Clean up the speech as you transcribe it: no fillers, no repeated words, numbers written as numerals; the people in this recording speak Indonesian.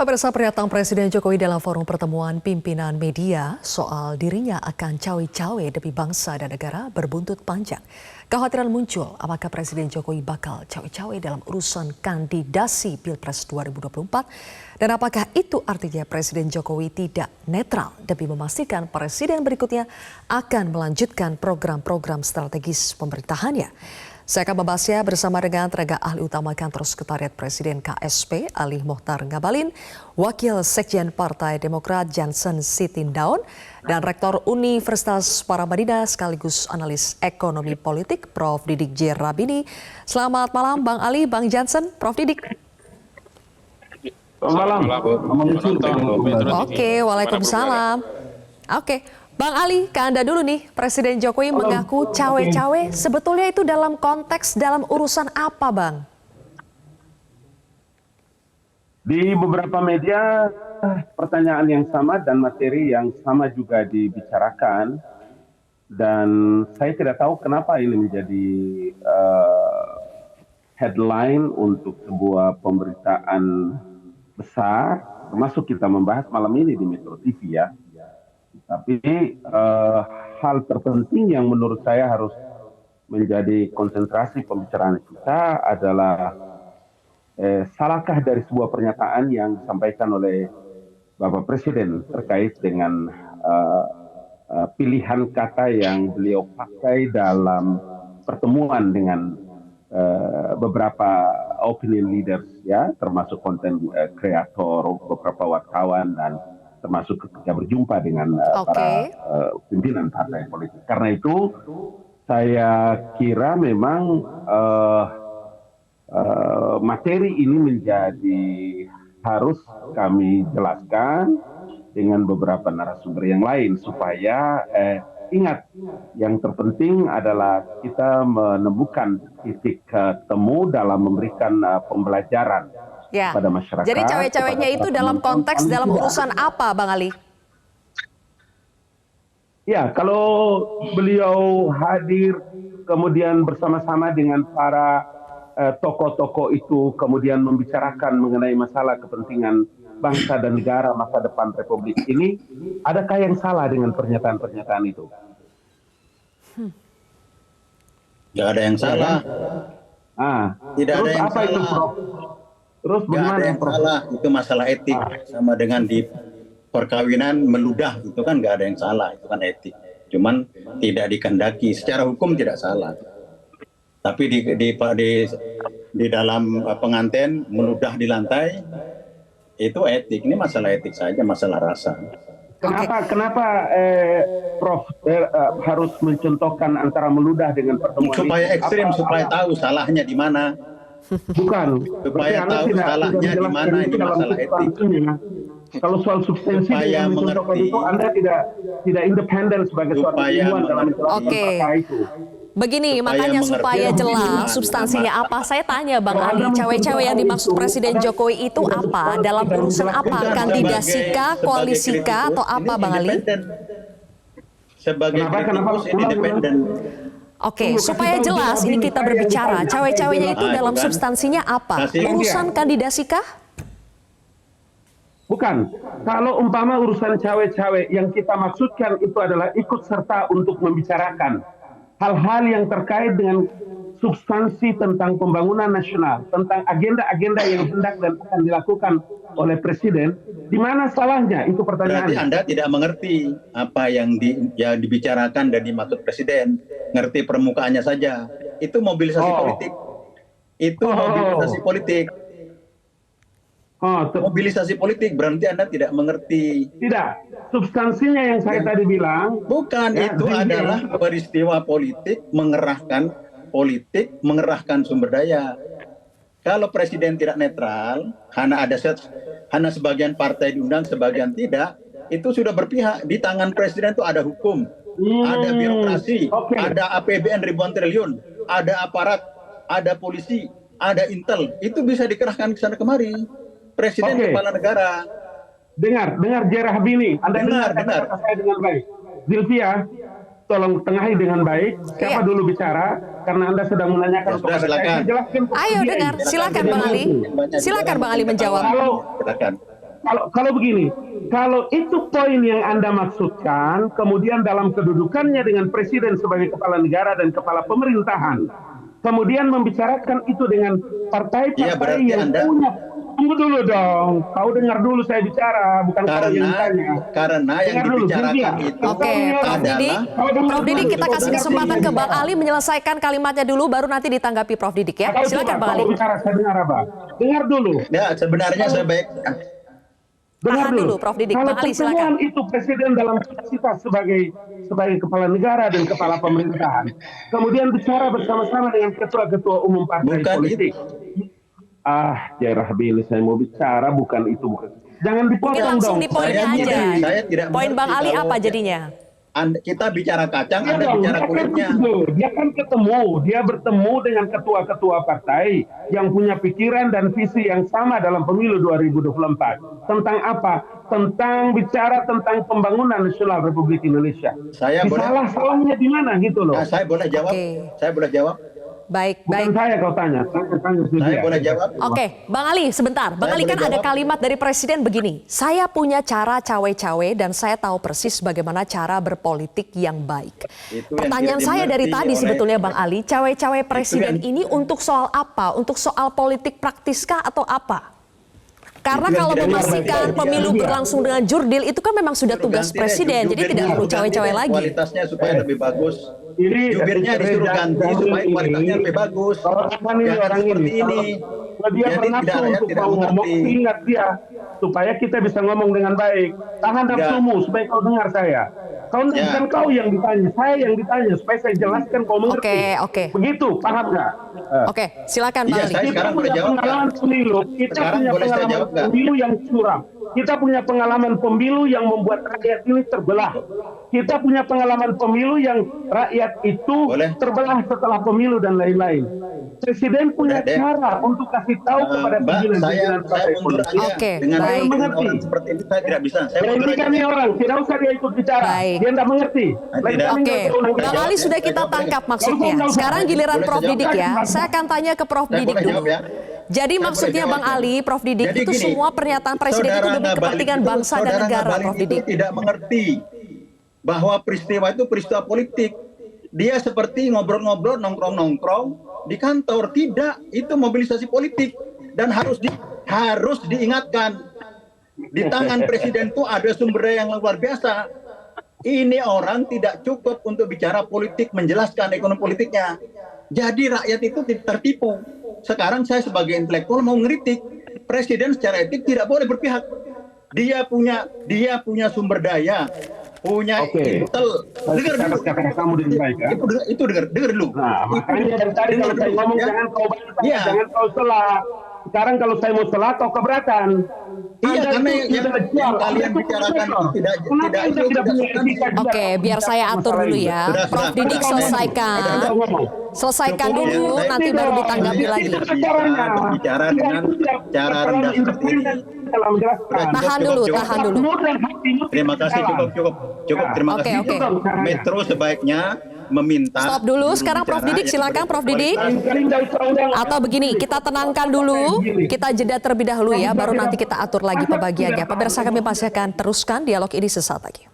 Pemirsa, pernyataan Presiden Jokowi dalam forum pertemuan pimpinan media soal dirinya akan cawe-cawe demi bangsa dan negara berbuntut panjang. Kekhawatiran muncul apakah Presiden Jokowi bakal cawe-cawe dalam urusan kandidasi Pilpres 2024 dan apakah itu artinya Presiden Jokowi tidak netral demi memastikan presiden berikutnya akan melanjutkan program-program strategis pemerintahannya. Saya akan membahasnya bersama dengan tenaga ahli utama Kantor Sekretariat Presiden KSP, Ali Mohtar Ngabalin, Wakil Sekjen Partai Demokrat Jansen Sitindaun, dan Rektor Universitas Paramadina sekaligus analis ekonomi politik Prof. Didik J. Rabini. Selamat malam Bang Ali, Bang Jansen, Prof. Didik. Selamat malam. Oke, waalaikumsalam. Oke. Bang Ali, ke Anda dulu nih. Presiden Jokowi mengaku cawe-cawe. Sebetulnya itu dalam konteks dalam urusan apa, Bang? Di beberapa media, pertanyaan yang sama dan materi yang sama juga dibicarakan. Dan saya tidak tahu kenapa ini menjadi headline untuk sebuah pemberitaan besar. Termasuk kita membahas malam ini di Metro TV ya. Tapi hal terpenting yang menurut saya harus menjadi konsentrasi pembicaraan kita adalah salahkah dari sebuah pernyataan yang disampaikan oleh Bapak Presiden terkait dengan pilihan kata yang beliau pakai dalam pertemuan dengan beberapa opinion leaders ya, termasuk konten kreator, beberapa wartawan dan termasuk ketika berjumpa dengan para pimpinan partai politik. Karena itu saya kira memang materi ini menjadi harus kami jelaskan dengan beberapa narasumber yang lain supaya ingat yang terpenting adalah kita menemukan titik temu dalam memberikan pembelajaran pada masyarakat. Jadi cawe-cawenya itu dalam konteks dalam urusan apa, Bang Ali? Ya, kalau beliau hadir kemudian bersama-sama dengan para tokoh-tokoh itu kemudian membicarakan mengenai masalah kepentingan bangsa dan negara masa depan Republik ini, adakah yang salah dengan pernyataan-pernyataan itu? Tidak ada yang salah. Tidak ada yang salah. Itu, Prof? Terus bagaimana yang salah? Itu masalah etik. Sama dengan di perkawinan meludah, itu kan nggak ada yang salah, itu kan etik. Cuman tidak dikehendaki. Secara hukum tidak salah. Tapi di dalam pengantin meludah di lantai itu etik. Ini masalah etik saja, masalah rasa. Kenapa Prof harus mencontohkan antara meludah dengan pertemuan? Supaya ekstrim, supaya tahu salahnya di mana. Bukan. Supaya tahu salahnya di mana, ini masalah etik. Kalau soal substansi yang mencontohkan itu, Anda tidak independen sebagai seorang ilmuwan dalam menjelaskan perkara itu. Begini, makanya supaya jelas substansinya apa, saya tanya Bang Ali, cawe-cawe yang dimaksud Presiden Jokowi itu apa? Dalam urusan apa? Kandidasi kah, koalisi kah, atau apa Bang Ali? Sebagai politikus independen. Oke, supaya jelas ini kita berbicara, cawe-cawenya itu dalam substansinya apa? Urusan kandidasi kah? Bukan. Kalau umpama urusan cawe-cawe yang kita maksudkan itu adalah ikut serta untuk membicarakan hal-hal yang terkait dengan substansi tentang pembangunan nasional, tentang agenda-agenda yang hendak dan akan dilakukan oleh Presiden, di mana salahnya? Itu pertanyaannya. Berarti Anda tidak mengerti apa yang dibicarakan dan dimaksud Presiden, ngerti permukaannya saja. Itu mobilisasi politik. Itu mobilisasi politik. Mobilisasi politik berarti Anda tidak mengerti. Tidak. Substansinya yang saya tadi bilang. Bukan, ya, itu adalah peristiwa politik, mengerahkan sumber daya. Kalau Presiden tidak netral, hanya sebagian partai diundang, sebagian tidak, itu sudah berpihak. Di tangan Presiden itu ada hukum, ada birokrasi, ada APBN ribuan triliun, ada aparat, ada polisi, ada intel. Itu bisa dikerahkan ke sana kemari. Presiden kepala negara. Dengar J. Rabini. Anda dengar kata saya dengan baik. Zilvia, tolong tengahi dengan baik. Siapa dulu bicara? Karena Anda sedang menanyakan kepada saya. Ayo dengar, silakan Bang Ali. Silakan Bang Ali menjawab. kalau begini, kalau itu poin yang Anda maksudkan, kemudian dalam kedudukannya dengan presiden sebagai kepala negara dan kepala pemerintahan, kemudian membicarakan itu dengan partai-partai yang punya. Tunggu dulu dong, kau dengar dulu saya bicara, bukan kau yang tanya. Karena yang dibicarakan itu Prof Didik, kita kasih kesempatan ke Bang Ali menyelesaikan kalimatnya dulu, baru nanti ditanggapi Prof Didik ya. Silakan Bang Ali. Bicara, saya dengar apa? Dengar dulu. Ya, sebenarnya sebaik Tahan dulu Prof Didik. Kalau Bang Ali silakan. itu presiden dalam kapasitas sebagai kepala negara dan kepala pemerintahan, kemudian bicara bersama-sama dengan ketua-ketua umum partai politik. Jairah Bili, saya mau bicara, bukan itu. Jangan dipotong langsung dong. di poinnya aja. Saya tidak poin Bang Ali apa jadinya? Kita bicara kacang, Anda bicara kulitnya. Dia kan dia bertemu dengan ketua-ketua partai yang punya pikiran dan visi yang sama dalam pemilu 2024. Tentang apa? Tentang bicara tentang pembangunan nasional Republik Indonesia. Salahnya di mana gitu loh? Nah, saya boleh jawab. Saya boleh jawab. Baik. Saya kau tanya. Saya boleh jawab. Oke, Bang Ali sebentar. Bang Ali kan ada kalimat dari Presiden begini. Saya punya cara cawe-cawe dan saya tahu persis bagaimana cara berpolitik yang baik. Pertanyaan saya dari tadi sebetulnya Bang Ali, cawe-cawe Presiden ini untuk soal apa? Untuk soal politik praktiskah atau apa? Karena kalau memastikan pemilu berlangsung dengan jurdil itu kan memang sudah tugas Presiden, jadi tidak perlu cawe-cawe lagi. Kualitasnya supaya lebih bagus. Jubirnya disuruh ganti supaya kualitasnya lebih bagus. Orang ini. Dia bernafsu untuk ngomong, ingat dia supaya kita bisa ngomong dengan baik. Tahan nafsumu supaya kau dengar saya. Bukan kau yang ditanya, saya yang ditanya supaya saya jelaskan kau mengerti. Oke. Begitu, paham nggak? Oke, silakan Bang Ali. Kita punya pengalaman pemilu, pemilu yang curam. Kita punya pengalaman pemilu yang membuat rakyat ini terbelah. Kita punya pengalaman pemilu yang rakyat itu terbelah setelah pemilu dan lain-lain. Presiden punya cara untuk kasih tahu kepada pimpinan partai politik. Dengan mengerti seperti itu saya tidak bisa. Saya berhentikan nih orang, tidak usah dia ikut bicara. Dia tidak mengerti. Bang Ali sudah kita tangkap maksudnya. Sekarang giliran Prof Didik ya. Saya akan tanya ke Prof Didik dulu. Jadi maksudnya Bang Ali, Prof Didik itu semua pernyataan Presiden itu demi kepentingan bangsa dan negara, Prof Didik. Tidak mengerti bahwa peristiwa itu peristiwa politik. Dia seperti ngobrol-ngobrol, nongkrong-nongkrong di kantor. Tidak, itu mobilisasi politik dan harus diingatkan. Di tangan Presiden itu ada sumber daya yang luar biasa. Ini orang tidak cukup untuk bicara politik, menjelaskan ekonomi politiknya. Jadi rakyat itu tertipu. Sekarang saya sebagai intelektual mau ngeritik Presiden secara etik tidak boleh berpihak. Dia punya sumber daya, punya intel. Dengar dulu. Kamu dengan baik ya. Itu dengar dulu. Nah, makanya dari tadi kalau saya ngomong jangan kau salah. Sekarang kalau saya mau salah kau keberatan. Iya, karena yang kalian bicarakan itu tidak Oke, biar saya atur dulu ya. Prof Didik selesaikan dulu, nanti baru ditanggapi lagi. Bicara dengan cara rendah seperti ini. Tahan dulu. Terima kasih, cukup. Terima kasih. Metro sebaiknya meminta. Stop dulu, sekarang Prof Didik silakan Prof Didik. Atau begini, kita tenangkan dulu, kita jeda terlebih dahulu ya, baru nanti kita atur lagi pembagiannya. Pemirsa kami masih akan teruskan dialog ini sesaat lagi.